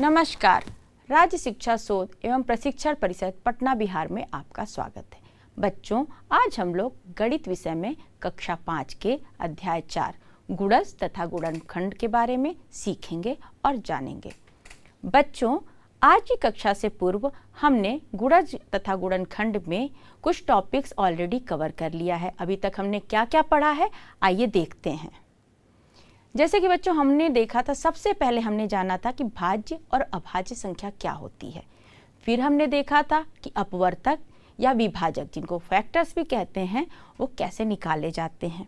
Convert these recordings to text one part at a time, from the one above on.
नमस्कार। राज्य शिक्षा शोध एवं प्रशिक्षण परिषद पटना बिहार में आपका स्वागत है। बच्चों, आज हम लोग गणित विषय में कक्षा 5 के अध्याय 4 गुणज तथा गुणनखंड के बारे में सीखेंगे और जानेंगे। बच्चों, आज की कक्षा से पूर्व हमने गुणज तथा गुणनखंड में कुछ टॉपिक्स ऑलरेडी कवर कर लिया है। अभी तक हमने क्या क्या पढ़ा है, आइए देखते हैं। जैसे कि बच्चों हमने देखा था, सबसे पहले हमने जाना था कि भाज्य और अभाज्य संख्या क्या होती है। फिर हमने देखा था कि अपवर्तक या विभाजक, जिनको फैक्टर्स भी कहते हैं, वो कैसे निकाले जाते हैं।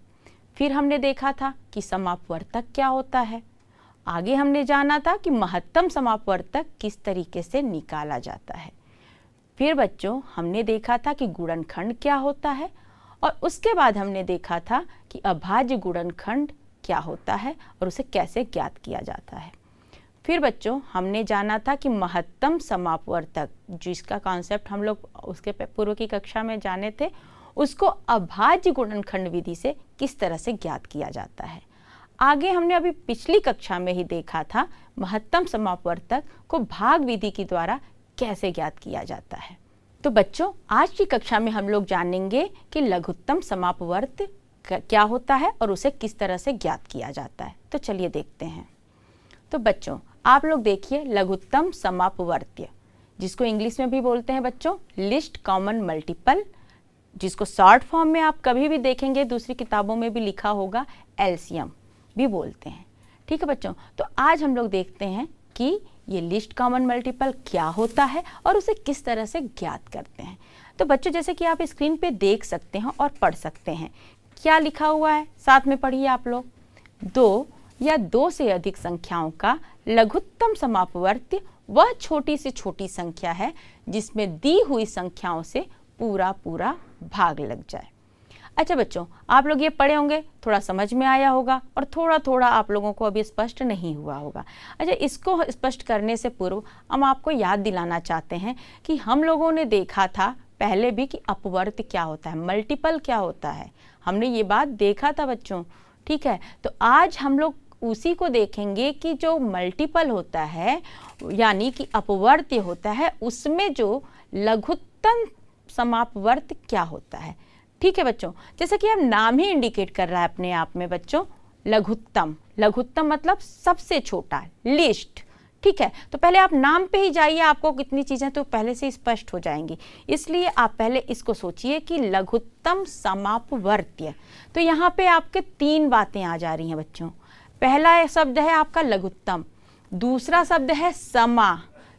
फिर हमने देखा था कि समापवर्तक क्या होता है। आगे हमने जाना था कि महत्तम समापवर्तक किस तरीके से निकाला जाता है। फिर बच्चों हमने देखा था कि गुणनखंड क्या होता है, और उसके बाद हमने देखा था कि अभाज्य गुणनखंड क्या होता है और उसे कैसे ज्ञात किया जाता है। फिर बच्चों हमने जाना था कि महत्तम समापवर्तक, जिसका कॉन्सेप्ट हम लोग उसके पूर्व की कक्षा में जाने थे, उसको अभाज्य गुणनखंड विधि से किस तरह से ज्ञात किया जाता है। आगे हमने अभी पिछली कक्षा में ही देखा था महत्तम समापवर्तक को भाग विधि के द्वारा कैसे ज्ञात किया जाता है। तो बच्चों, आज की कक्षा में हम लोग जानेंगे कि लघुत्तम समापवर्त क्या होता है और उसे किस तरह से ज्ञात किया जाता है। तो चलिए देखते हैं। तो बच्चों आप लोग देखिए, लघुत्तम समापवर्त्य, जिसको इंग्लिश में भी बोलते हैं बच्चों लिस्ट कॉमन मल्टीपल, जिसको शॉर्ट फॉर्म में आप कभी भी देखेंगे दूसरी किताबों में भी लिखा होगा एलसीएम भी बोलते हैं। ठीक है बच्चों, तो आज हम लोग देखते हैं कि ये लिस्ट कॉमन मल्टीपल क्या होता है और उसे किस तरह से ज्ञात करते हैं। तो बच्चों जैसे कि आप स्क्रीन पे देख सकते हैं और पढ़ सकते हैं, क्या लिखा हुआ है, साथ में पढ़िए आप लोग। 2 या 2 से अधिक संख्याओं का लघुत्तम समापवर्त्य वह छोटी से छोटी संख्या है जिसमें दी हुई संख्याओं से पूरा पूरा भाग लग जाए। अच्छा बच्चों, आप लोग ये पढ़े होंगे, थोड़ा समझ में आया होगा और थोड़ा थोड़ा आप लोगों को अभी स्पष्ट नहीं हुआ होगा। अच्छा, इसको स्पष्ट करने से पूर्व हम आपको याद दिलाना चाहते हैं कि हम लोगों ने देखा था पहले भी कि अपवर्त्य क्या होता है, मल्टीपल क्या होता है। हमने ये बात देखा था बच्चों, ठीक है। तो आज हम लोग उसी को देखेंगे कि जो मल्टीपल होता है यानी कि अपवर्त्य होता है, उसमें जो लघुत्तम समापवर्त्य क्या होता है। ठीक है बच्चों, जैसे कि अब नाम ही इंडिकेट कर रहा है अपने आप में बच्चों, लघुत्तम। लघुत्तम मतलब सबसे छोटा, लिस्ट। ठीक है, तो पहले आप नाम पे ही जाइए, आपको कितनी चीजें तो पहले से स्पष्ट हो जाएंगी। इसलिए आप पहले इसको सोचिए कि लघुत्तम समापवर्त्य। तो यहाँ पे आपके 3 बातें आ जा रही हैं बच्चों। पहला शब्द है आपका लघुत्तम, दूसरा शब्द है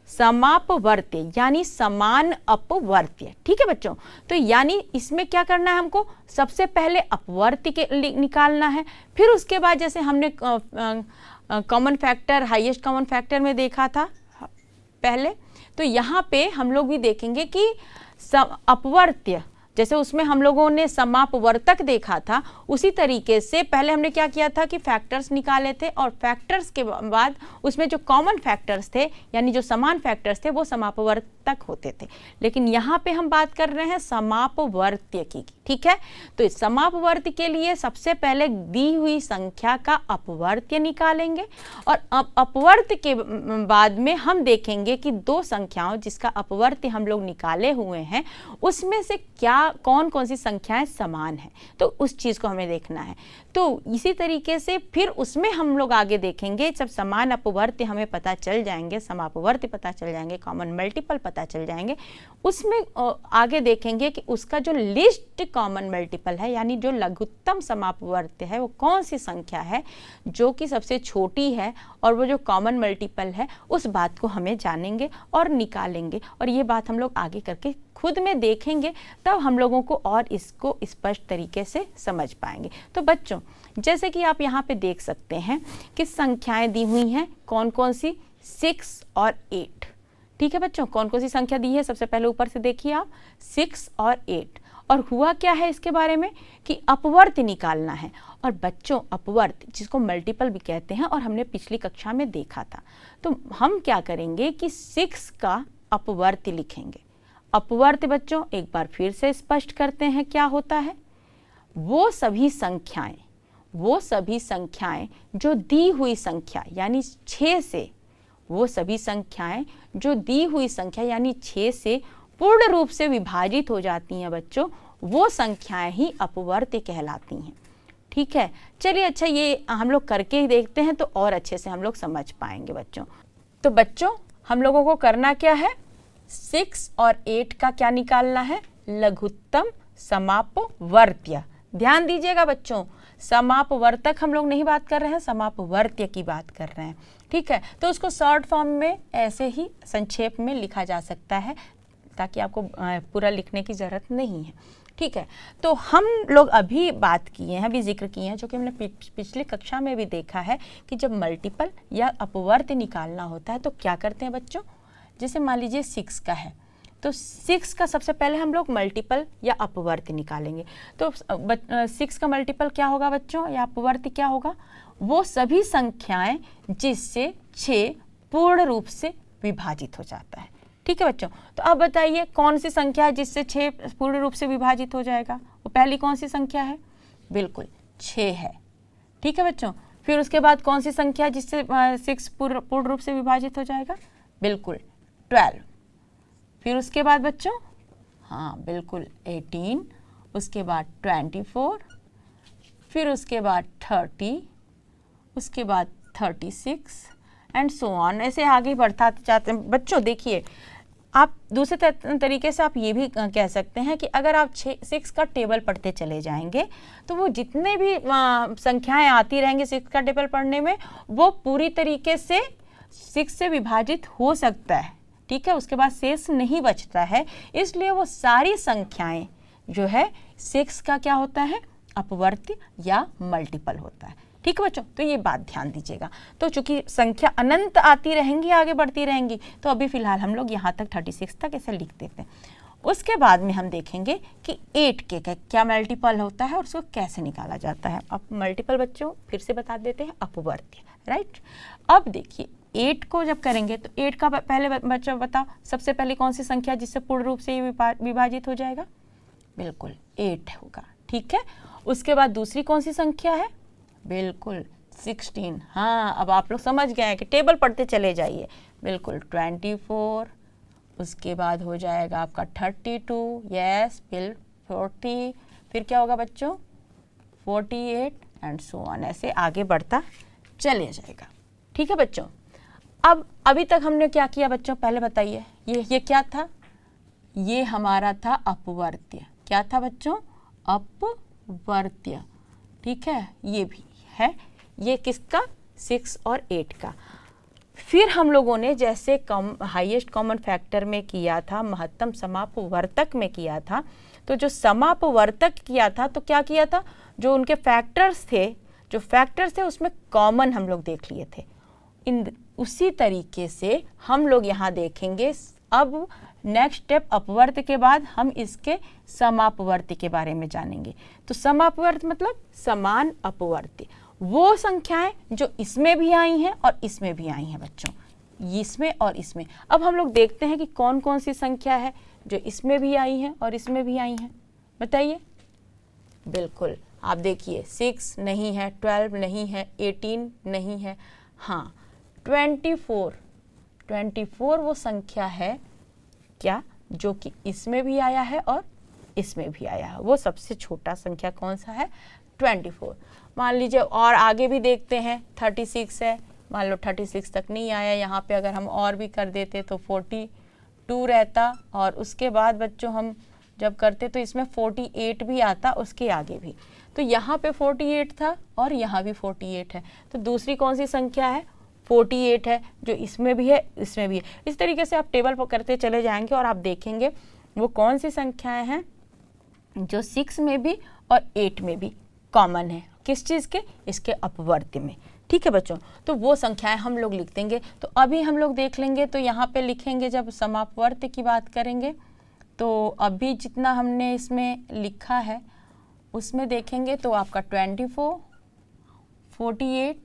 समापवर्त्य यानी समान अपवर्त्य। ठीक है बच्चों, तो यानी इसमें क्या करना है, हमको सबसे पहले अपवर्त्य के निकालना है। फिर उसके बाद जैसे हमने common factor, highest common factor में देखा था पहले, तो यहाँ पे हम लोग भी देखेंगे कि अपवर्त्य, जैसे उसमें हम लोगों ने समापवर्तक देखा था, उसी तरीके से पहले हमने क्या किया था कि फैक्टर्स निकाले थे, और फैक्टर्स के बाद उसमें जो कॉमन फैक्टर्स थे यानी जो समान फैक्टर्स थे वो समापवर्तक होते थे। लेकिन यहाँ पे हम बात कर रहे हैं समापवर्त्य की। ठीक है, तो इस समापवर्त्य के लिए सबसे पहले दी हुई संख्या का अपवर्त्य निकालेंगे, और अपवर्त्य के बाद में हम देखेंगे कि 2 संख्याओं जिसका अपवर्त्य हम लोग निकाले हुए हैं उसमें से क्या कौन कौन सी संख्याएं समान हैं, तो उस चीज को हमें देखना है। तो इसी तरीके से फिर उसमें हम लोग आगे देखेंगे, जब समान अपवर्त्य हमें पता चल जाएंगे, समापवर्त्य पता चल जाएंगे, कॉमन मल्टीपल पता चल जाएंगे, उसमें आगे देखेंगे कि उसका जो लिस्ट कॉमन मल्टीपल है यानी जो लघुत्तम समापवर्त्य है वो कौन सी संख्या है जो कि सबसे छोटी है, और वो जो कॉमन मल्टीपल है उस बात को हमें जानेंगे और निकालेंगे। और ये बात हम लोग आगे करके खुद में देखेंगे, तब हम लोगों को और इसको स्पष्ट तरीके से समझ पाएंगे। तो बच्चों जैसे कि आप यहाँ पे देख सकते हैं कि संख्याएं दी हुई हैं, कौन कौन सी, 6 और 8। ठीक है बच्चों, कौन कौन सी संख्या दी है, सबसे पहले ऊपर से देखिए आप, 6 और 8। और हुआ क्या है इसके बारे में कि अपवर्त्य निकालना है। और बच्चों अपवर्त्य जिसको मल्टीपल भी कहते हैं, और हमने पिछली कक्षा में देखा था, तो हम क्या करेंगे कि 6 का अपवर्त्य लिखेंगे। अपवर्त्य बच्चों एक बार फिर से स्पष्ट करते हैं क्या होता है, वो सभी संख्याएं जो दी हुई संख्या यानी 6 से वो सभी संख्याएं जो दी हुई संख्या यानी 6 से पूर्ण रूप से विभाजित हो जाती हैं बच्चों, वो संख्याएं ही अपवर्त्य कहलाती हैं। ठीक है, चलिए अच्छा ये हम लोग करके ही देखते हैं तो और अच्छे से हम लोग समझ पाएंगे बच्चों। तो बच्चों हम लोगों को करना क्या है, 6 और 8 का क्या निकालना है, लघुत्तम समापवर्त्य। ध्यान दीजिएगा बच्चों, समापवर्तक हम लोग नहीं बात कर रहे हैं, समापवर्त्य की बात कर रहे हैं। ठीक है, तो उसको शॉर्ट फॉर्म में ऐसे ही संक्षेप में लिखा जा सकता है ताकि आपको पूरा लिखने की ज़रूरत नहीं है। ठीक है, तो हम लोग अभी बात किए हैं, अभी जिक्र किए हैं, जो कि हमने पिछली कक्षा में भी देखा है कि जब मल्टीपल या अपवर्त्य निकालना होता है तो क्या करते हैं बच्चों। जैसे मान लीजिए 6 का है तो 6 का सबसे पहले हम लोग मल्टीपल या अपवर्त्य निकालेंगे। तो 6 का मल्टीपल क्या होगा बच्चों या अपवर्त्य क्या होगा, वो सभी संख्याएं जिससे 6 पूर्ण रूप से विभाजित हो जाता है। ठीक है बच्चों, तो अब बताइए कौन सी संख्या है जिससे 6 पूर्ण रूप से विभाजित हो जाएगा, वो पहली कौन सी संख्या है, बिल्कुल 6 है। ठीक है बच्चों, फिर उसके बाद कौन सी संख्या है जिससे 6 पूर्ण रूप से विभाजित हो जाएगा, बिल्कुल 12। फिर उसके बाद बच्चों, हाँ बिल्कुल 18, उसके बाद 24, फिर उसके बाद 30, उसके बाद 36 एंड सो ऑन, ऐसे आगे बढ़ता जाते हैं बच्चों। देखिए आप दूसरे तरीके से आप ये भी कह सकते हैं कि अगर आप 6 का टेबल पढ़ते चले जाएंगे तो वो जितने भी संख्याएं आती रहेंगी 6 का टेबल पढ़ने में, वो पूरी तरीके से 6 से विभाजित हो सकता है। ठीक है, उसके बाद शेष नहीं बचता है, इसलिए वो सारी संख्याएं जो है 6 का क्या होता है, अपवर्त्य या मल्टीपल होता है। ठीक है बच्चों, तो ये बात ध्यान दीजिएगा। तो चूंकि संख्या अनंत आती रहेंगी, आगे बढ़ती रहेंगी, तो अभी फिलहाल हम लोग यहाँ तक 36 तक ऐसे लिख देते हैं। उसके बाद में हम देखेंगे कि 8 के क्या मल्टीपल होता है और उसको कैसे निकाला जाता है। अब मल्टीपल बच्चों फिर से बता देते हैं, अपवर्त्य, राइट। अब देखिए 8 को जब करेंगे तो 8 का पहले बच्चों बताओ सबसे पहले कौन सी संख्या जिससे पूर्ण रूप से ये विभाजित हो जाएगा, बिल्कुल 8 होगा। ठीक है, उसके बाद दूसरी कौन सी संख्या है, बिल्कुल 16। हाँ, अब आप लोग समझ गए हैं कि टेबल पढ़ते चले जाइए, बिल्कुल 24, उसके बाद हो जाएगा आपका 32, यस, फिर 40, फिर क्या होगा बच्चों 48 एंड सो ऑन, ऐसे आगे बढ़ता चले जाएगा। ठीक है बच्चों, अब अभी तक हमने क्या किया बच्चों, पहले बताइए ये क्या था, ये हमारा था अपवर्त्य। क्या था बच्चों, अपवर्त्य। ठीक है, ये भी है, ये किसका, 6 और 8 का। फिर हम लोगों ने जैसे हाईएस्ट कॉमन फैक्टर में किया था, महत्तम समापवर्तक में किया था, तो जो समापवर्तक किया था तो क्या किया था, जो उनके फैक्टर्स थे उसमें कॉमन हम लोग देख लिए थे। उसी तरीके से हम लोग यहाँ देखेंगे। अब नेक्स्ट स्टेप अपवर्त्य के बाद हम इसके समापवर्त्य के बारे में जानेंगे। तो समापवर्त्य मतलब समान अपवर्त्य, वो संख्याएं जो इसमें भी आई हैं और इसमें भी आई हैं बच्चों, इसमें और इसमें। अब हम लोग देखते हैं कि कौन कौन सी संख्या है जो इसमें भी आई हैं और इसमें भी आई हैं, बताइए। बिल्कुल, आप देखिए 6 नहीं है, 12 नहीं है, 18 नहीं है, हाँ 24 वो संख्या है क्या, जो कि इसमें भी आया है और इसमें भी आया है। वो सबसे छोटा संख्या कौन सा है, 24। मान लीजिए और आगे भी देखते हैं, 36 है, मान लो 36 तक नहीं आया, यहाँ पे अगर हम और भी कर देते तो 42 रहता, और उसके बाद बच्चों हम जब करते तो इसमें 48 भी आता, उसके आगे भी। तो यहाँ पे 48 था और यहाँ भी 48 है, तो दूसरी कौन सी संख्या है, 48 है, जो इसमें भी है इसमें भी है। इस तरीके से आप टेबल पर करते चले जाएंगे और आप देखेंगे वो कौन सी संख्याएं हैं जो 6 में भी और 8 में भी कॉमन है, किस चीज़ के, इसके अपवर्त्य में। ठीक है बच्चों, तो वो संख्याएं हम लोग लिख देंगे। तो अभी हम लोग देख लेंगे, तो यहाँ पे लिखेंगे जब समापवर्त्य की बात करेंगे, तो अभी जितना हमने इसमें लिखा है उसमें देखेंगे तो आपका 24, 48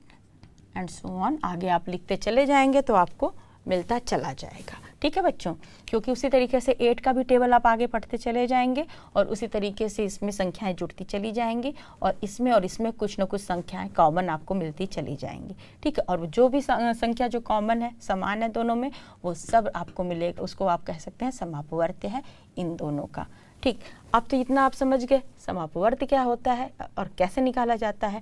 एंड सो ऑन, आगे आप लिखते चले जाएंगे तो आपको मिलता चला जाएगा। ठीक है बच्चों, क्योंकि उसी तरीके से 8 का भी टेबल आप आगे पढ़ते चले जाएंगे और उसी तरीके से इसमें संख्याएं जुड़ती चली जाएंगी और इसमें कुछ न कुछ संख्याएं कॉमन आपको मिलती चली जाएंगी। ठीक है, और जो भी संख्या जो कॉमन है, समान है दोनों में, वो सब आपको मिलेगा, उसको आप कह सकते हैं समापवर्त्य है इन दोनों का। ठीक, अब तो इतना आप समझ गए समापवर्त्य क्या होता है और कैसे निकाला जाता है।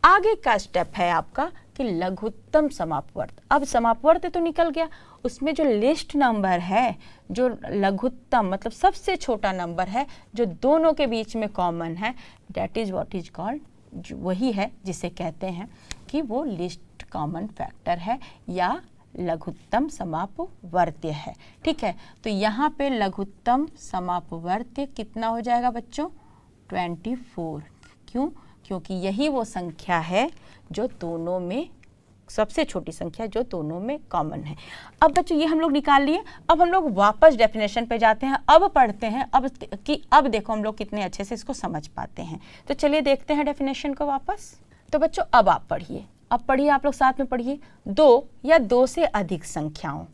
आगे का स्टेप है आपका कि लघुत्तम समापवर्त्य। अब समापवर्त्य तो निकल गया, उसमें जो लिस्ट नंबर है, जो लघुत्तम मतलब सबसे छोटा नंबर है जो दोनों के बीच में कॉमन है, that is what is called, वही है जिसे कहते हैं कि वो लिस्ट कॉमन फैक्टर है या लघुत्तम समापवर्त्य है। ठीक है, तो यहाँ पे लघुत्तम समापवर्त्य कितना हो जाएगा बच्चों? 24। क्यों? क्योंकि यही वो संख्या है जो दोनों में सबसे छोटी संख्या जो दोनों में कॉमन है। अब बच्चों ये हम लोग निकाल लिए, अब हम लोग वापस डेफिनेशन पे जाते हैं, अब पढ़ते हैं अब देखो हम लोग कितने अच्छे से इसको समझ पाते हैं। तो चलिए देखते हैं डेफिनेशन को वापस। तो बच्चों अब आप पढ़िए, आप लोग साथ में पढ़िए। 2 या 2 से अधिक संख्याओं,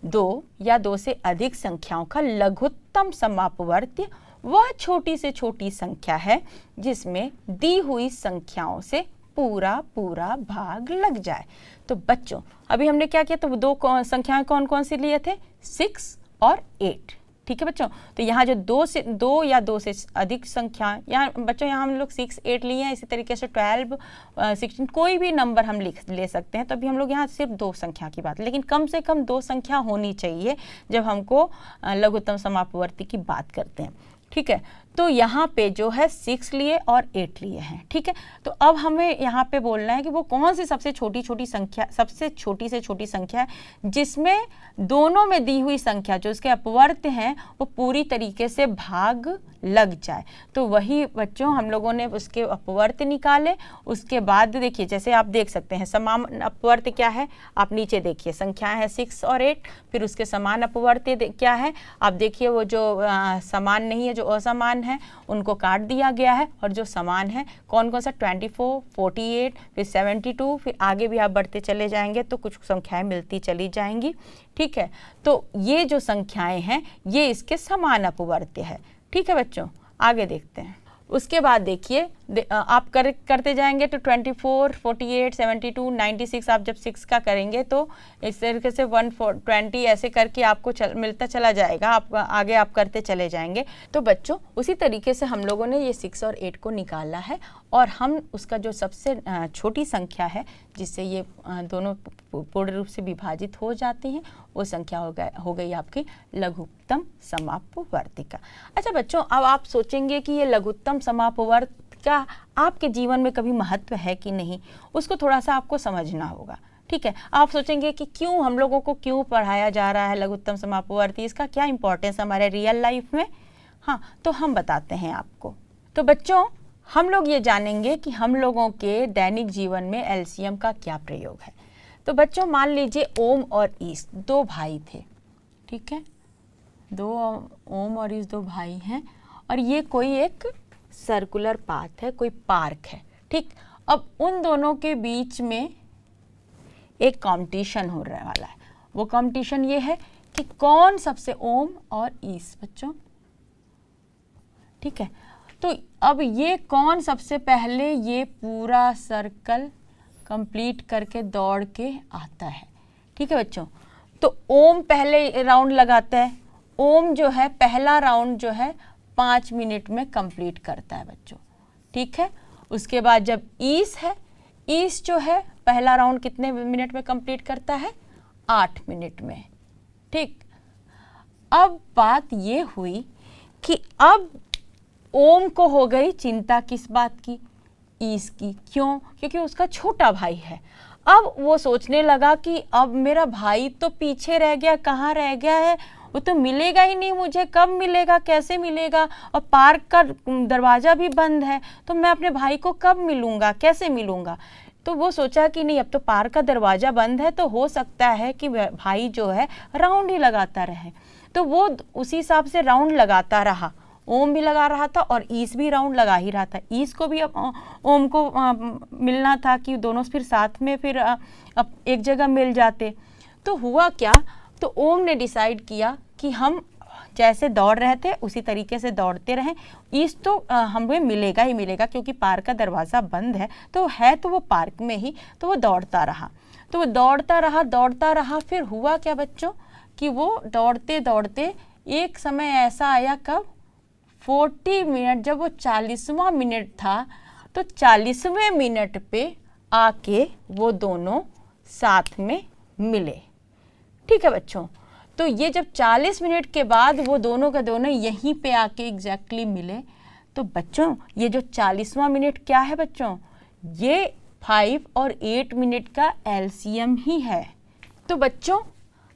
2 या 2 से अधिक संख्याओं का लघुत्तम समापवर्त्य वह छोटी से छोटी संख्या है जिसमें दी हुई संख्याओं से पूरा भाग लग जाए। तो बच्चों अभी हमने क्या किया, तो 2 संख्याएं कौन कौन सी लिए थे? 6 और 8। ठीक है बच्चों, तो यहाँ जो 2 या 2 से अधिक संख्या, यहाँ बच्चों यहाँ हम लोग 6, 8 लिए हैं, इसी तरीके से 12, 16 कोई भी नंबर हम ले सकते हैं। तो अभी हम लोग यहाँ सिर्फ 2 संख्या की बात, लेकिन कम से कम 2 संख्या होनी चाहिए जब हमको लघुत्तम समापवर्त्य की बात करते हैं। ठीक है, तो यहाँ पे जो है 6 लिए और 8 लिए हैं। ठीक है, तो अब हमें यहाँ पे बोलना है कि वो कौन सी सबसे छोटी संख्या, सबसे छोटी से छोटी संख्या है जिसमें दोनों में दी हुई संख्या जो उसके अपवर्त्य हैं वो पूरी तरीके से भाग लग जाए। तो वही बच्चों हम लोगों ने उसके अपवर्त्य निकाले। उसके बाद देखिए, जैसे आप देख सकते हैं समान अपवर्त्य क्या है, आप नीचे देखिए संख्याएं हैं 6 और 8, फिर उसके समान अपवर्त्य क्या है, आप देखिए वो जो समान नहीं है, जो असमान है उनको काट दिया गया है, और जो समान है कौन कौन सा, 24, 48, फिर 72, फिर आगे भी आप बढ़ते चले जाएंगे तो कुछ संख्याएं मिलती चली जाएंगी। ठीक है, तो ये जो संख्याएं हैं ये इसके समान अपवर्त्य है। ठीक है बच्चों, आगे देखते हैं। उसके बाद देखिए आप करते जाएंगे तो 24, 48, 72, 96, आप जब 6 का करेंगे तो इस तरीके से 120 ऐसे करके आपको मिलता चला जाएगा, आप आगे आप करते चले जाएंगे। तो बच्चों उसी तरीके से हम लोगों ने ये 6 और 8 को निकाला है और हम उसका जो सबसे छोटी संख्या है जिससे ये दोनों पूर्ण रूप से विभाजित हो जाती हैं वो संख्या हो गई आपकी लघुत्तम समापवर्त्य। अच्छा बच्चों, अब आप सोचेंगे कि ये लघुत्तम समापवर्त्य का आपके जीवन में कभी महत्व है कि नहीं, उसको थोड़ा सा आपको समझना होगा। ठीक है, आप सोचेंगे कि क्यों हम लोगों को क्यों पढ़ाया जा रहा है लघुत्तम समापवर्त्य, इसका क्या इंपॉर्टेंस हमारे रियल लाइफ में। हाँ, तो हम बताते हैं आपको। तो बच्चों हम लोग ये जानेंगे कि हम लोगों के दैनिक जीवन में एलसीएम का क्या प्रयोग है। तो बच्चों मान लीजिए ओम और ईश 2 भाई थे। ठीक है, 2 ओम और ईश 2 भाई हैं और ये कोई एक सर्कुलर पाथ है, कोई पार्क है। ठीक, अब उन दोनों के बीच में एक कंपटीशन हो रहा वाला है। वो कंपटीशन ये है कि कौन सबसे, ओम और ईश बच्चों। ठीक है, तो अब ये कौन सबसे पहले ये पूरा सर्कल कंप्लीट करके दौड़ के आता है। ठीक है बच्चों, तो ओम पहले राउंड लगाता है। ओम जो है पहला राउंड जो है 5 मिनट में कंप्लीट करता है बच्चों। ठीक है, उसके बाद जब ईश है, ईश जो है पहला राउंड कितने मिनट में कंप्लीट करता है? 8 मिनट में। ठीक, अब बात ये हुई कि अब ओम को हो गई चिंता किस बात की? ईश की। क्यों? क्योंकि उसका छोटा भाई है। अब वो सोचने लगा कि अब मेरा भाई तो पीछे रह गया, कहाँ रह गया है, वो तो मिलेगा ही नहीं मुझे, कब मिलेगा, कैसे मिलेगा, और पार्क का दरवाज़ा भी बंद है, तो मैं अपने भाई को कब मिलूँगा, कैसे मिलूँगा। तो वो सोचा कि नहीं, अब तो पार्क का दरवाज़ा बंद है तो हो सकता है कि भाई जो है राउंड ही लगाता रहे। तो वो उसी हिसाब से राउंड लगाता रहा। ओम भी लगा रहा था और ईश भी राउंड लगा ही रहा था। ईश को भी अब ओम को मिलना था कि दोनों फिर साथ में फिर अब एक जगह मिल जाते। तो हुआ क्या, तो ओम ने डिसाइड किया कि हम जैसे दौड़ रहे थे उसी तरीके से दौड़ते रहें। ईस्ट तो हमें मिलेगा ही मिलेगा, क्योंकि पार्क का दरवाज़ा बंद है, तो है तो वो पार्क में ही। तो वो दौड़ता रहा, तो वो दौड़ता रहा। फिर हुआ क्या बच्चों कि वो दौड़ते दौड़ते एक समय ऐसा आया, कब 40 मिनट, जब वो 40वां मिनट था, तो 40वें मिनट पे आके वो दोनों साथ में मिले। ठीक है बच्चों, तो ये जब 40 मिनट के बाद वो दोनों का दोनों यहीं पे आके एग्जैक्टली मिले, तो बच्चों ये जो 40वां मिनट क्या है बच्चों, ये 5 और 8 मिनट का एलसीएम ही है। तो बच्चों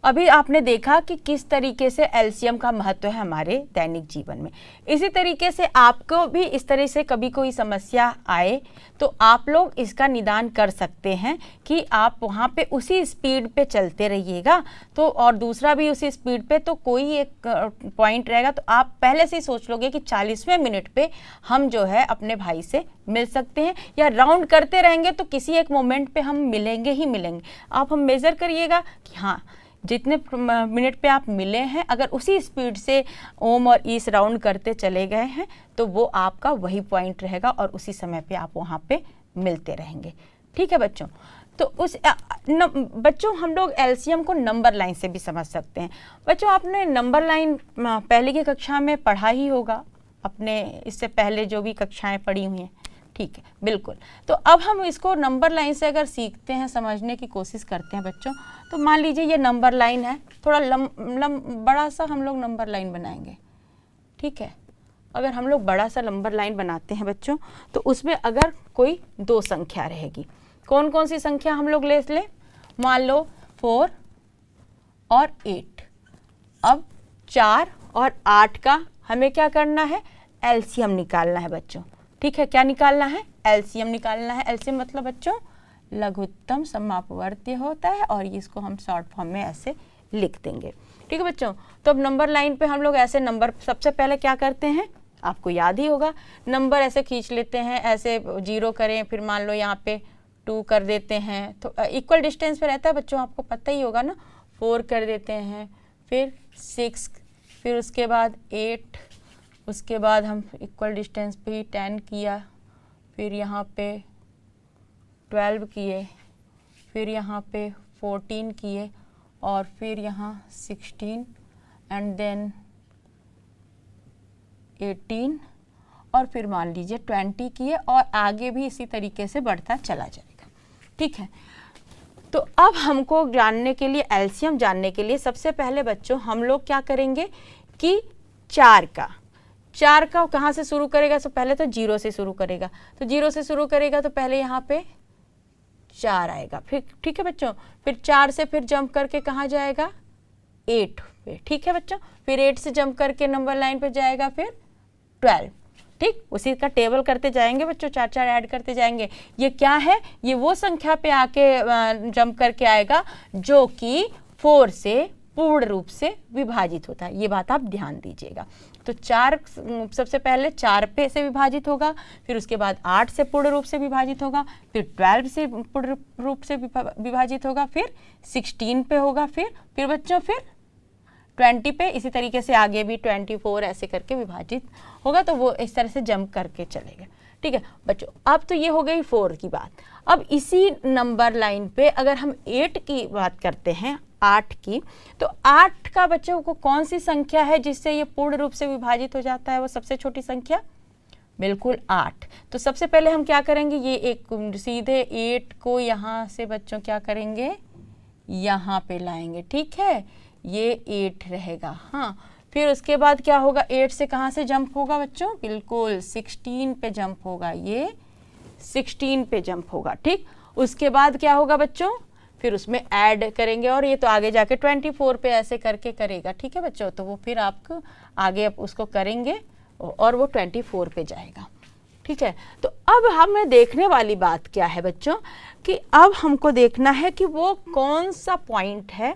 अभी आपने देखा कि किस तरीके से एलसीएम का महत्व है हमारे दैनिक जीवन में। इसी तरीके से आपको भी इस तरह से कभी कोई समस्या आए तो आप लोग इसका निदान कर सकते हैं कि आप वहाँ पे उसी स्पीड पे चलते रहिएगा। तो और दूसरा भी उसी स्पीड पे, तो कोई एक पॉइंट रहेगा तो आप पहले से ही सोच लोगे कि 40वें मिनट पे हम जो है अपने भाई से मिल सकते हैं, या राउंड करते रहेंगे तो किसी एक मोमेंट पे हम मिलेंगे ही मिलेंगे। आप हम मेज़र करिएगा कि हाँ जितने मिनट पे आप मिले हैं, अगर उसी स्पीड से ओम और ईस्ट राउंड करते चले गए हैं तो वो आपका वही पॉइंट रहेगा और उसी समय पे आप वहाँ पे मिलते रहेंगे। ठीक है बच्चों, तो उस बच्चों हम लोग एलसीएम को नंबर लाइन से भी समझ सकते हैं। बच्चों आपने नंबर लाइन पहले की कक्षा में पढ़ा ही होगा, अपने इससे पहले जो भी कक्षाएँ पढ़ी हुई हैं। ठीक है, बिल्कुल। तो अब हम इसको नंबर लाइन से अगर सीखते हैं, समझने की कोशिश करते हैं बच्चों, तो मान लीजिए ये नंबर लाइन है, थोड़ा बड़ा सा हम लोग नंबर लाइन बनाएंगे। ठीक है, अगर हम लोग बड़ा सा नंबर लाइन बनाते हैं बच्चों, तो उसमें अगर कोई 2 संख्या रहेगी, कौन कौन सी संख्या हम लोग ले लें, मान लो 4 और 8। अब 4 और 8 का हमें क्या करना है, एलसीएम निकालना है बच्चों। ठीक है, क्या निकालना है, एलसीएम निकालना है। एलसीएम मतलब बच्चों लघुत्तम समापवर्ती होता है, और इसको हम शॉर्ट फॉर्म में ऐसे लिख देंगे। ठीक है बच्चों, तो अब नंबर लाइन पे हम लोग ऐसे नंबर सबसे पहले क्या करते हैं, आपको याद ही होगा, नंबर ऐसे खींच लेते हैं, ऐसे 0 करें, फिर मान लो यहाँ पे 2 कर देते हैं, तो इक्वल डिस्टेंस पे रहता है बच्चों, आपको पता ही होगा ना। 4 कर देते हैं, फिर 6, फिर उसके बाद 8, उसके बाद हम इक्वल डिस्टेंस पे ही 10 किया, फिर यहाँ पे 12 किए, फिर यहाँ पे 14 किए, और फिर यहाँ 16 एंड देन 18, और फिर मान लीजिए 20 किए, और आगे भी इसी तरीके से बढ़ता चला जाएगा। ठीक है, तो अब हमको जानने के लिए, एलसीएम जानने के लिए सबसे पहले बच्चों हम लोग क्या करेंगे कि 4 का कहाँ से शुरू करेगा, तो पहले तो 0 से शुरू करेगा, तो 0 से शुरू करेगा तो पहले यहाँ पे 4 आएगा, फिर ठीक है बच्चों, फिर 4 से फिर जंप करके कहाँ जाएगा, 8 पे। ठीक है बच्चों, फिर 8 से जंप करके नंबर लाइन पे जाएगा, फिर 12। ठीक, उसी का टेबल करते जाएंगे बच्चों, 4 ऐड करते जाएंगे। ये क्या है, ये वो संख्या पे आके जंप करके आएगा जो कि 4 से पूर्ण रूप से विभाजित होता है। ये बात आप ध्यान दीजिएगा। तो 4 सबसे पहले 4 पे से विभाजित होगा, फिर उसके बाद 8 से पूर्ण रूप से विभाजित होगा, फिर 12 से पूर्ण रूप से विभाजित होगा, फिर 16 पे होगा, फिर बच्चों फिर 20 पे, इसी तरीके से आगे भी 24 ऐसे करके विभाजित होगा। तो वो इस तरह से जंप करके चलेगा। ठीक है बच्चों, अब तो ये हो गई 4 की बात। अब इसी नंबर लाइन पे अगर हम 8 की बात करते हैं, 8 की, तो 8 का बच्चों को कौन सी संख्या है जिससे ये पूर्ण रूप से विभाजित हो जाता है, वो सबसे छोटी संख्या, बिल्कुल 8। तो सबसे पहले हम क्या करेंगे, ये एक सीधे 8 को यहाँ से बच्चों क्या करेंगे, यहाँ पे लाएंगे। ठीक है, ये 8 रहेगा। हाँ, फिर उसके बाद क्या होगा, 8 से कहाँ से जंप होगा बच्चों, बिल्कुल 16 पे जंप होगा, ये 16 पे जंप होगा। ठीक, उसके बाद क्या होगा बच्चों, फिर उसमें ऐड करेंगे, और ये तो आगे जाके 24 पे ऐसे करके करेगा। ठीक है बच्चों, तो वो फिर आपको आगे उसको करेंगे और वो 24 पे जाएगा। ठीक है, तो अब हमें देखने वाली बात क्या है बच्चों, कि अब हमको देखना है कि वो कौन सा पॉइंट है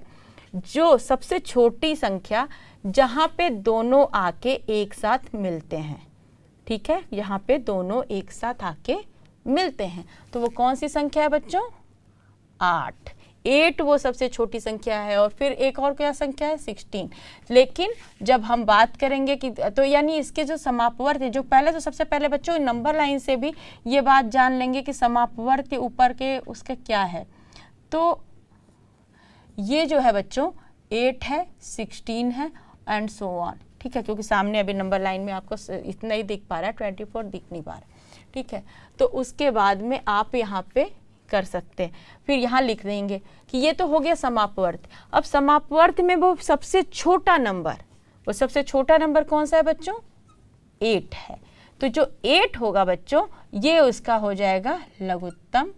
जो सबसे छोटी संख्या जहाँ पे दोनों आके एक साथ मिलते हैं। ठीक है, यहाँ पे दोनों एक साथ आके मिलते हैं, तो वो कौन सी संख्या है बच्चों, 8। 8 वो सबसे छोटी संख्या है और फिर एक और क्या संख्या है 16। लेकिन जब हम बात करेंगे कि तो यानी इसके जो समापवर्त है, जो पहले तो सबसे पहले बच्चों नंबर लाइन से भी ये बात जान लेंगे कि समापवर्त ऊपर के उसका क्या है। तो ये जो है बच्चों 8 है, 16 है एंड सो ऑन, ठीक है, क्योंकि सामने अभी नंबर लाइन में आपको इतना ही दिख पा रहा है, 24 दिख नहीं पा रहा है, ठीक है। तो उसके बाद में आप यहाँ पे कर सकते हैं, फिर यहाँ लिख देंगे कि ये तो हो गया समापवर्त। अब समापवर्त में वो सबसे छोटा नंबर, वो सबसे छोटा नंबर कौन सा है बच्चों? 8 है। तो जो 8 होगा बच्चों ये उसका हो जाएगा लघुत्तम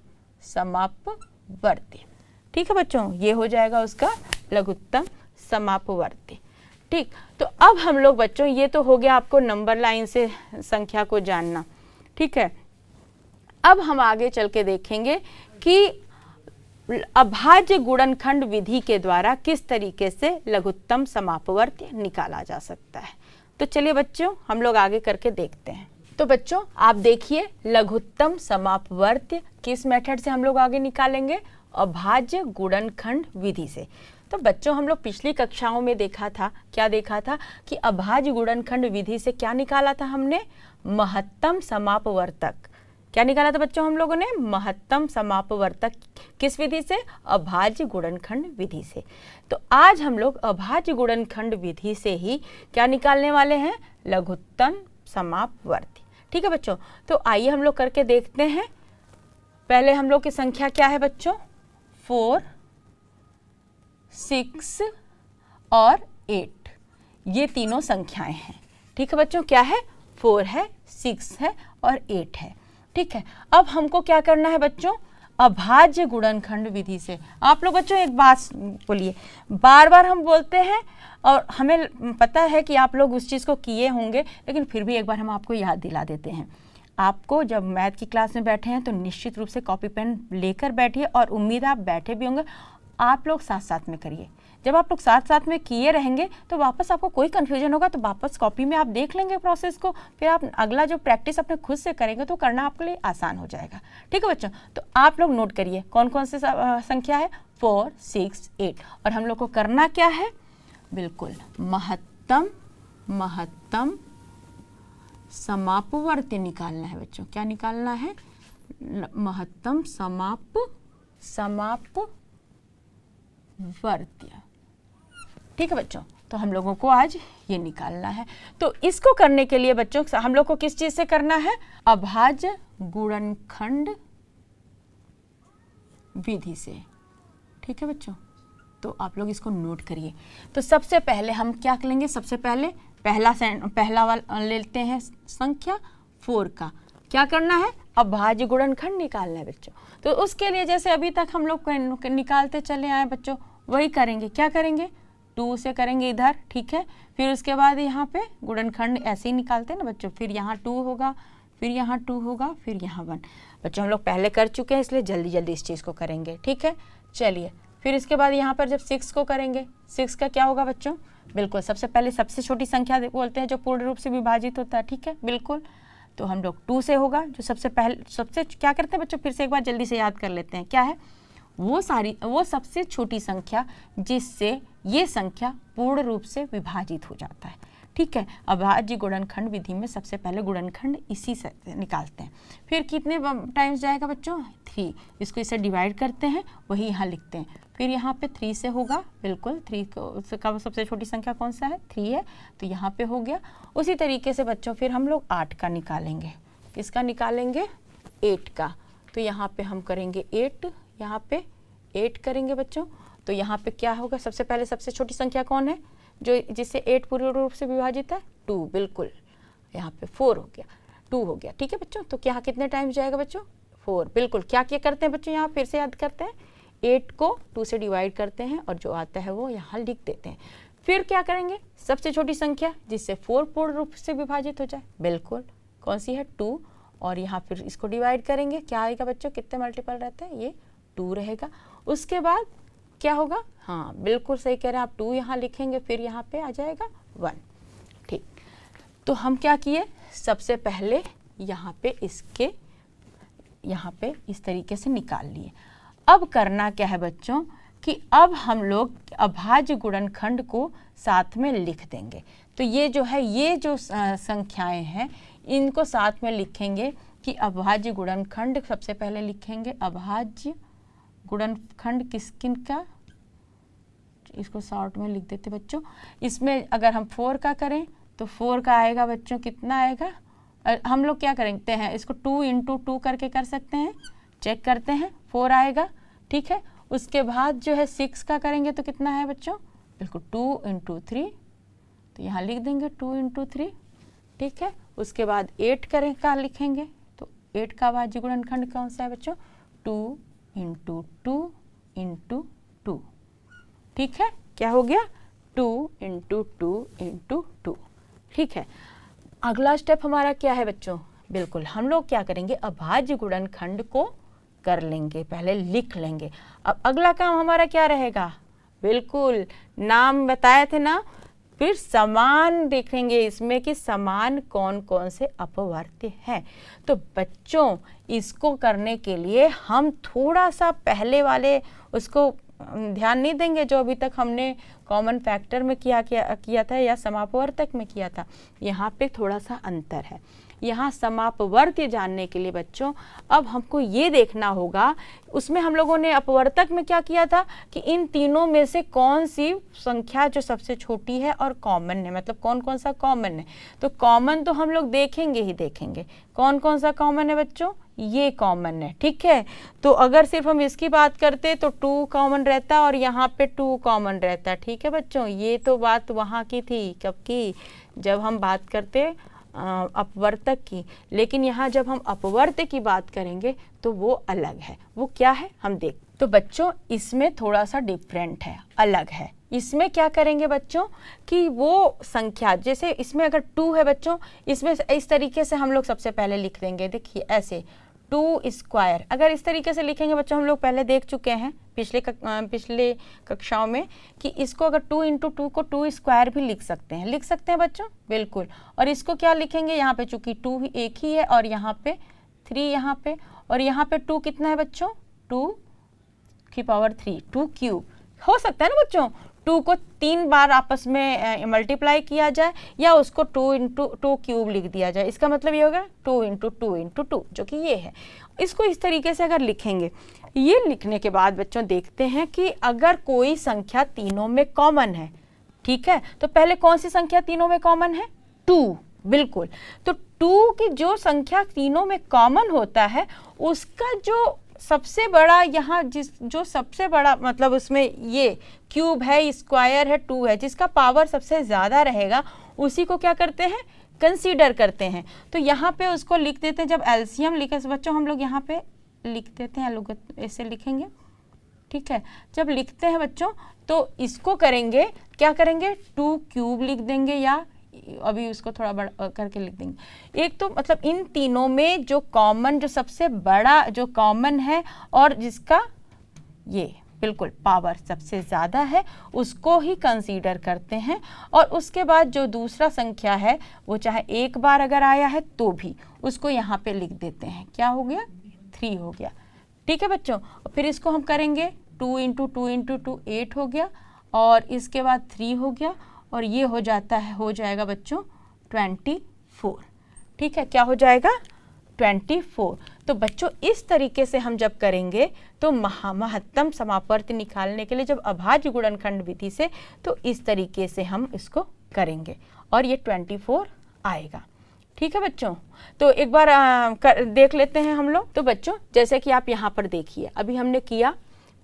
समापवर्ती, ठीक है बच्चों, ये हो जाएगा उसका लघुत्तम समापवर्ती। ठीक, तो अब हम लोग बच्चों ये तो हो गया आपको नंबर लाइन से संख्या को जानना, ठीक है। अब हम आगे चल के देखेंगे कि अभाज्य गुणनखंड विधि के द्वारा किस तरीके से लघुत्तम समापवर्ती निकाला जा सकता है। तो चलिए बच्चों हम लोग आगे करके देखते हैं। तो बच्चों आप देखिए लघुत्तम समापवर्ती किस मेथड से हम लोग आगे निकालेंगे? अभाज्य गुणनखंड विधि से। तो बच्चों हम लोग पिछली कक्षाओं में देखा था, क्या देखा था कि अभाज्य गुणनखंड विधि से क्या निकाला था हमने? महत्तम समापवर्तक। क्या निकाला था बच्चों हम लोगों ने? महत्तम समापवर्तक। किस विधि से? अभाज्य गुणनखंड विधि से। तो आज हम लोग अभाज्य गुणनखंड विधि से ही क्या निकालने वाले हैं? लघुत्तम समापवर्ती, ठीक है बच्चों। तो आइए हम लोग करके देखते हैं। पहले हम लोग की संख्या क्या है बच्चों? 4, 6 और 8, ये तीनों संख्याएं हैं, ठीक है बच्चों। क्या है? 4 है, 6 है और 8 है, ठीक है। अब हमको क्या करना है बच्चों? अभाज्य गुणनखंड विधि से। आप लोग बच्चों एक बात बोलिए, बार बार हम बोलते हैं और हमें पता है कि आप लोग उस चीज़ को किए होंगे, लेकिन फिर भी एक बार हम आपको याद दिला देते हैं। आपको जब मैथ की क्लास में बैठे हैं तो निश्चित रूप से कॉपी पेन लेकर बैठिए और उम्मीद है आप बैठे भी होंगे। आप लोग साथ साथ में करिए। जब आप लोग साथ साथ में किए रहेंगे तो वापस आपको कोई कन्फ्यूजन होगा तो वापस कॉपी में आप देख लेंगे प्रोसेस को, फिर आप अगला जो प्रैक्टिस अपने खुद से करेंगे तो करना आपके लिए आसान हो जाएगा, ठीक है बच्चों। तो आप लोग नोट करिए कौन कौन से संख्या है? 4, 6, 8। और हम लोग को करना क्या है? बिल्कुल महत्तम समापवर्ती निकालना है बच्चों। क्या निकालना है? महत्तम समापवर्ती, ठीक है बच्चों। तो हम लोगों को आज ये निकालना है। तो इसको करने के लिए बच्चों हम लोग को किस चीज से करना है? अभाज्य गुणनखंड विधि से, ठीक है बच्चों। तो आप लोग इसको नोट करिए। तो सबसे पहले हम क्या करेंगे? सबसे पहले पहला वाला लेते हैं संख्या 4 का। क्या करना है? अभाज्य गुणनखंड निकालना है बच्चों। तो उसके लिए जैसे अभी तक हम लोग निकालते चले आए बच्चों, वही करेंगे। क्या करेंगे? 2 से करेंगे इधर, ठीक है। फिर उसके बाद यहाँ पे गुणनखंड ऐसे ही निकालते हैं ना बच्चों। फिर यहाँ 2 होगा, फिर यहाँ 2 होगा, फिर यहाँ 1। बच्चों हम लोग पहले कर चुके हैं इसलिए जल्दी जल्दी इस चीज़ को करेंगे, ठीक है। चलिए फिर इसके बाद यहाँ पर जब 6 को करेंगे, 6 का क्या होगा बच्चों? बिल्कुल सबसे पहले सबसे छोटी संख्या बोलते हैं जो पूर्ण रूप से विभाजित होता है, ठीक है बिल्कुल। तो हम लोग 2 से होगा, जो सबसे क्या करते हैं बच्चों? फिर से एक बार जल्दी से याद कर लेते हैं। क्या है? वो सबसे छोटी संख्या जिससे ये संख्या पूर्ण रूप से विभाजित हो जाता है, ठीक है। अभाज्य गुणनखंड विधि में सबसे पहले गुणनखंड इसी से निकालते हैं। फिर कितने टाइम्स जाएगा बच्चों? 3। इसको इसे डिवाइड करते हैं, वही यहाँ लिखते हैं। फिर यहाँ पे 3 से होगा, बिल्कुल 3 का सबसे छोटी संख्या कौन सा है? 3 है, तो यहाँ पे हो गया। उसी तरीके से बच्चों फिर हम लोग 8 का निकालेंगे। किसका निकालेंगे? 8 का। तो यहाँ पे हम करेंगे 8, यहाँ पे 8 करेंगे बच्चों। तो यहाँ पे क्या होगा? सबसे पहले सबसे छोटी संख्या कौन है जो जिससे 8 पूर्ण रूप से विभाजित है? 2, बिल्कुल। यहाँ पे 4 हो गया, 2 हो गया, ठीक है बच्चों। तो क्या कितने टाइम्स जाएगा बच्चों? 4, बिल्कुल। क्या करते हैं बच्चों? यहाँ फिर से याद करते हैं, 8 को 2 से डिवाइड करते हैं और जो आता है वो यहाँ लिख देते हैं। फिर क्या करेंगे? सबसे छोटी संख्या जिससे 4 पूर्ण रूप से विभाजित हो जाए, बिल्कुल। कौन सी है? 2। और यहाँ फिर इसको डिवाइड करेंगे, क्या आएगा बच्चों? कितने मल्टीपल रहते हैं? ये 2 रहेगा। उसके बाद क्या होगा? हाँ बिल्कुल सही कह रहे हैं आप, 2 यहाँ लिखेंगे, फिर यहाँ पे आ जाएगा 1, ठीक। तो हम क्या किए? सबसे पहले यहाँ पे इस तरीके से निकाल लिए। अब करना क्या है बच्चों कि अब हम लोग अभाज्य गुणनखंड को साथ में लिख देंगे। तो ये जो है, ये जो संख्याएं हैं इनको साथ में लिखेंगे कि अभाज्य गुणनखंड सबसे पहले लिखेंगे। अभाज्य गुणनखंड किन का, इसको शॉर्ट में लिख देते बच्चों। इसमें अगर हम 4 का करें तो 4 का आएगा बच्चों, कितना आएगा, हम लोग क्या करते हैं इसको 2 × 2 करके कर सकते हैं, चेक करते हैं, 4 आएगा। ठीक है, उसके बाद जो है 6 का करेंगे तो कितना है बच्चों, बिल्कुल 2 × 3, तो यहाँ लिख देंगे 2 × 3। ठीक है, उसके बाद 8 करें का लिखेंगे, तो 8 का अभाज्य गुणनखंड कौन सा है बच्चों, 2 × 2 × 2। ठीक है, क्या हो गया, 2 × 2 × 2। ठीक है, अगला स्टेप हमारा क्या है बच्चों, बिल्कुल हम लोग क्या करेंगे, अभाज्य गुणनखंड को कर लेंगे, पहले लिख लेंगे। अब अगला काम हमारा क्या रहेगा, बिल्कुल नाम बताए थे ना, फिर समान देखेंगे इसमें कि समान कौन कौन से अपवर्त्य हैं। तो बच्चों इसको करने के लिए हम थोड़ा सा पहले वाले उसको ध्यान नहीं देंगे जो अभी तक हमने कॉमन फैक्टर में किया था या समापवर्तक में किया था। यहाँ पे थोड़ा सा अंतर है। यहाँ समापवर्त्य जानने के लिए बच्चों अब हमको ये देखना होगा, उसमें हम लोगों ने अपवर्तक में क्या किया था कि इन तीनों में से कौन सी संख्या जो सबसे छोटी है और कॉमन है, मतलब कौन कौन सा कॉमन है। तो कॉमन तो हम लोग देखेंगे ही देखेंगे, कौन कौन सा कॉमन है बच्चों, ये कॉमन है। ठीक है, तो अगर सिर्फ हम इसकी बात करते तो 2 कॉमन रहता और यहाँ पे 2 कॉमन रहता। ठीक है बच्चों, ये तो बात वहाँ की थी, कब की, जब हम बात करते अपवर्तक की। लेकिन यहाँ जब हम अपवर्त्य की बात करेंगे तो वो अलग है। वो क्या है हम देख, तो बच्चों इसमें थोड़ा सा डिफरेंट है, अलग है। इसमें क्या करेंगे बच्चों कि वो संख्या, जैसे इसमें अगर 2 है बच्चों, इसमें इस तरीके से हम लोग सबसे पहले लिख देंगे, देखिए ऐसे 2²। अगर इस तरीके से लिखेंगे बच्चों, हम लोग पहले देख चुके हैं पिछले कक्षाओं में कि इसको अगर 2 × 2 को 2² भी लिख सकते हैं बच्चों, बिल्कुल। और इसको क्या लिखेंगे, यहाँ पे चूंकि 2 ही एक ही है और यहाँ पे 3 यहाँ पे, और यहाँ पे 2 कितना है बच्चों, 2³ 2³ हो सकता है ना बच्चों। 2 को 3 बार आपस में मल्टीप्लाई किया जाए या उसको 2 × 2³ लिख दिया जाए, इसका मतलब ये होगा 2 × 2 × 2, जो कि ये है। इसको इस तरीके से अगर लिखेंगे, ये लिखने के बाद बच्चों देखते हैं कि अगर कोई संख्या तीनों में कॉमन है, ठीक है, तो पहले कौन सी संख्या तीनों में कॉमन है, 2, बिल्कुल। तो 2 की जो संख्या तीनों में कॉमन होता है उसका जो सबसे बड़ा यहाँ जो सबसे बड़ा मतलब उसमें ये क्यूब है, स्क्वायर है, 2 है, जिसका पावर सबसे ज़्यादा रहेगा उसी को क्या करते हैं, कंसीडर करते हैं। तो यहाँ पे उसको लिख देते हैं, जब एलसीएम लिखे बच्चों हम लोग यहाँ पे लिख देते हैं, लोग ऐसे लिखेंगे। ठीक है, जब लिखते हैं बच्चों तो इसको करेंगे, क्या करेंगे, 2³ लिख देंगे या अभी उसको थोड़ा बड़ा करके लिख देंगे। एक तो मतलब इन तीनों में जो कॉमन, जो सबसे बड़ा जो कॉमन है और जिसका ये बिल्कुल पावर सबसे ज़्यादा है उसको ही कंसीडर करते हैं। और उसके बाद जो दूसरा संख्या है वो चाहे एक बार अगर आया है तो भी उसको यहाँ पे लिख देते हैं, क्या हो गया, 3 हो गया। ठीक है बच्चों, फिर इसको हम करेंगे 2 × 2 × 2 8 हो गया, और इसके बाद 3 हो गया, और ये हो जाएगा बच्चों 24। ठीक है, क्या हो जाएगा, 24। तो बच्चों इस तरीके से हम जब करेंगे तो महत्तम समापवर्त्य निकालने के लिए जब अभाज्य गुणनखंड विधि से, तो इस तरीके से हम इसको करेंगे और ये 24 आएगा। ठीक है बच्चों, तो एक बार देख लेते हैं हम लोग। तो बच्चों जैसे कि आप यहाँ पर देखिए, अभी हमने किया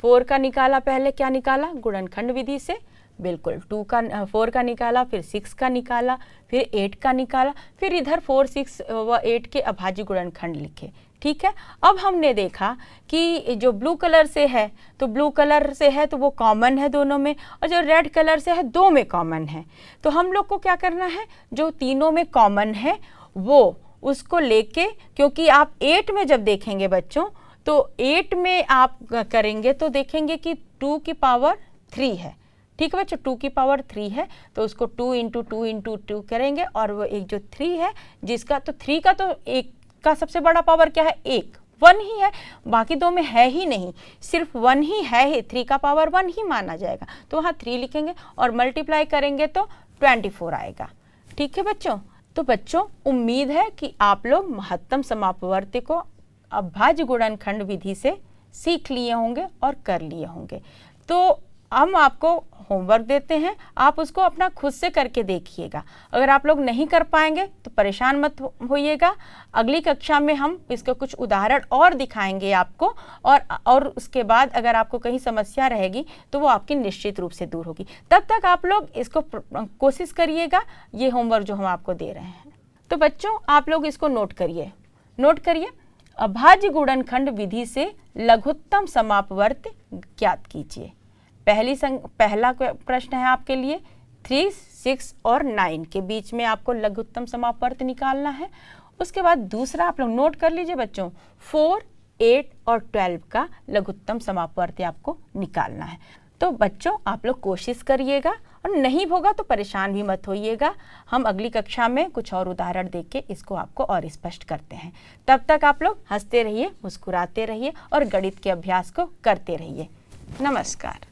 4 का निकाला, पहले क्या निकाला, गुणनखंड विधि से, बिल्कुल 4 का निकाला, फिर 6 का निकाला, फिर 8 का निकाला, फिर इधर 4, 6 व 8 के अभाज्य गुणनखंड लिखे। ठीक है, अब हमने देखा कि जो ब्लू कलर से है, तो ब्लू कलर से है तो वो कॉमन है दोनों में, और जो रेड कलर से है 2 में कॉमन है। तो हम लोग को क्या करना है, जो तीनों में कॉमन है वो उसको लेके, क्योंकि आप 8 में जब देखेंगे बच्चों तो 8 में आप करेंगे तो देखेंगे कि 2³ है। ठीक है बच्चों, 2³ है, तो उसको 2 × 2 × 2 करेंगे, और वो एक जो 3 है जिसका, तो 3 का तो एक का सबसे बड़ा पावर क्या है, 1, 1 ही है, बाकी दो में है ही नहीं, सिर्फ 1 ही है, 3 का पावर 1 ही माना जाएगा, तो वहाँ 3 लिखेंगे और मल्टीप्लाई करेंगे तो 24 आएगा। ठीक है बच्चों, तो बच्चों उम्मीद है कि आप लोग महत्तम समापवर्ती को अभाज्य गुणनखंड विधि से सीख लिए होंगे और कर लिए होंगे। तो हम आपको होमवर्क देते हैं, आप उसको अपना खुद से करके देखिएगा। अगर आप लोग नहीं कर पाएंगे तो परेशान मत होइएगा, अगली कक्षा में हम इसके कुछ उदाहरण और दिखाएंगे आपको, और उसके बाद अगर आपको कहीं समस्या रहेगी तो वो आपकी निश्चित रूप से दूर होगी। तब तक आप लोग इसको कोशिश करिएगा, ये होमवर्क जो हम आपको दे रहे हैं। तो बच्चों आप लोग इसको नोट करिए। अभाज्य गुणनखंड विधि से लघुत्तम समापवर्ती ज्ञात कीजिए। पहला प्रश्न है आपके लिए 3, 6 और 9 के बीच में आपको लघुत्तम समापवर्ती निकालना है। उसके बाद दूसरा आप लोग नोट कर लीजिए बच्चों, 4, 8 और 12 का लघुत्तम समापवर्ती आपको निकालना है। तो बच्चों आप लोग कोशिश करिएगा, और नहीं होगा तो परेशान भी मत होइएगा, हम अगली कक्षा में कुछ और उदाहरण देख के इसको आपको और स्पष्ट करते हैं। तब तक आप लोग हंसते रहिए, मुस्कुराते रहिए और गणित के अभ्यास को करते रहिए। नमस्कार।